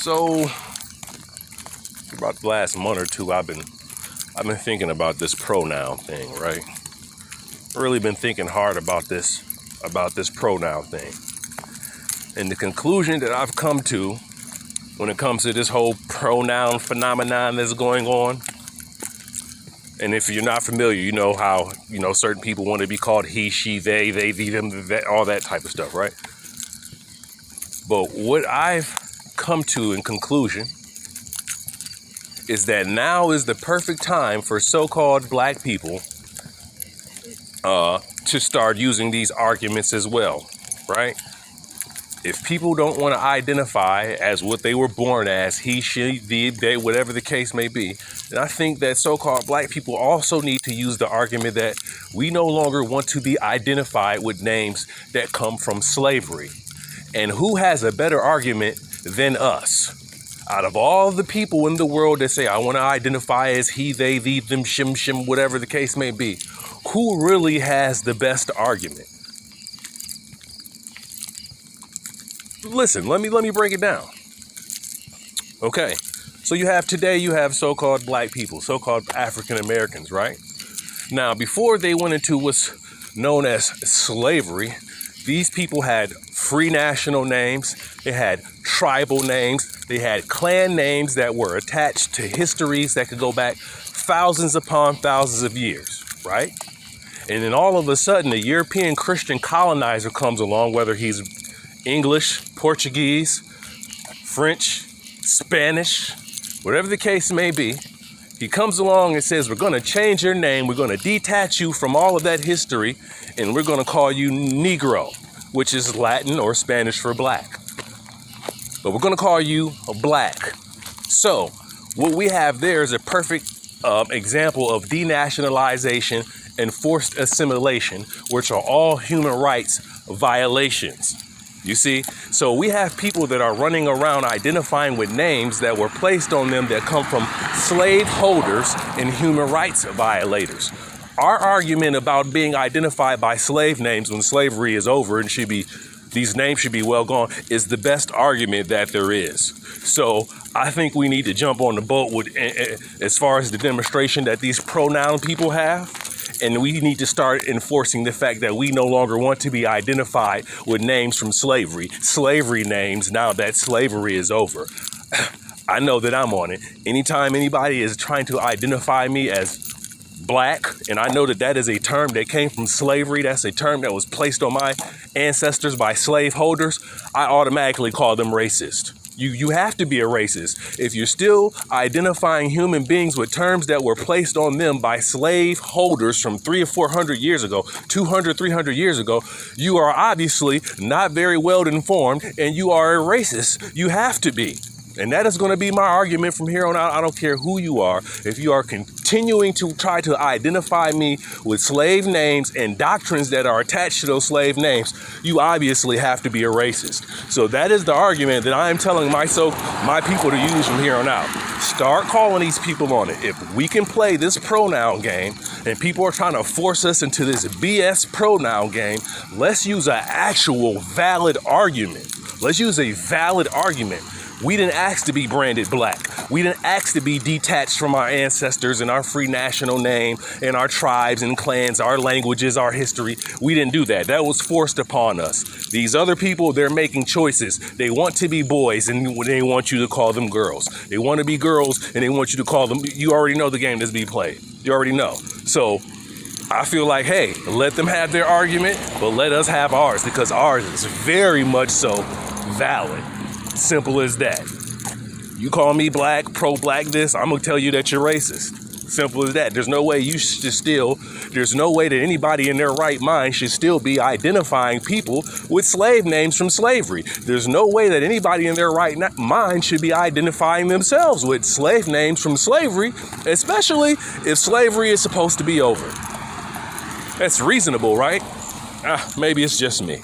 So, for about the last month or two, I've been thinking about this pronoun thing, right? Really been thinking hard about this pronoun thing. And the conclusion that I've come to when it comes to this whole pronoun phenomenon that's going on, and if you're not familiar, you know how, certain people want to be called he, she, they, thee, them, that, all that type of stuff, right? But what I've come to in conclusion is that now is the perfect time for so-called black people to start using these arguments as well, right? If people don't want to identify as what they were born as, he, she, they, whatever the case may be, then I think that so-called black people also need to use the argument that we no longer want to be identified with names that come from slavery. And who has a better argument than us? Out of all the people in the world that say, I want to identify as he, they, thee, them, shim, shim, whatever the case may be, who really has the best argument? Listen, let me break it down. Okay, so you have so-called black people, so-called African Americans, right? Now, before they went into what's known as slavery, these people had free national names, they had tribal names, they had clan names that were attached to histories that could go back thousands upon thousands of years, right? And then all of a sudden, a European Christian colonizer comes along, whether he's English, Portuguese, French, Spanish, whatever the case may be. He comes along and says, we're going to change your name. We're going to detach you from all of that history, and we're going to call you negro, which is Latin or Spanish for black. But we're going to call you black. So what we have there is a perfect example of denationalization and forced assimilation, which are all human rights violations. You see, so we have people that are running around identifying with names that were placed on them that come from slave holders and human rights violators. Our argument about being identified by slave names when slavery is over and these names should be well gone is the best argument that there is. So I think we need to jump on the boat with as far as the demonstration that these pronoun people have. And we need to start enforcing the fact that we no longer want to be identified with names from slavery names, now that slavery is over. I know that I'm on it. Anytime anybody is trying to identify me as black, and I know that that is a term that came from slavery, that's a term that was placed on my ancestors by slave holders, I automatically call them racist. You have to be a racist. If you're still identifying human beings with terms that were placed on them by slave holders from 300 or 400 years ago, 200, 300 years ago, you are obviously not very well informed and you are a racist. You have to be. And that is going to be my argument from here on out. I don't care who you are. If you are continuing to try to identify me with slave names and doctrines that are attached to those slave names, you obviously have to be a racist. So that is the argument that I am telling my people to use from here on out. Start calling these people on it. If we can play this pronoun game and people are trying to force us into this BS pronoun game, let's use an actual valid argument. Let's use a valid argument. We didn't ask to be branded black. We didn't ask to be detached from our ancestors and our free national name and our tribes and clans, our languages, our history. We didn't do that. That was forced upon us. These other people, they're making choices. They want to be boys and they want you to call them girls. They want to be girls and they want you to call them. You already know the game that's being played. You already know. So I feel like, hey, let them have their argument, but let us have ours because ours is very much so valid. Simple as that. You call me black, pro-black this, I'm gonna tell you that you're racist. Simple as that. There's no way there's no way that anybody in their right mind should still be identifying people with slave names from slavery. There's no way that anybody in their right mind should be identifying themselves with slave names from slavery, especially if slavery is supposed to be over. That's reasonable, right? Maybe it's just me.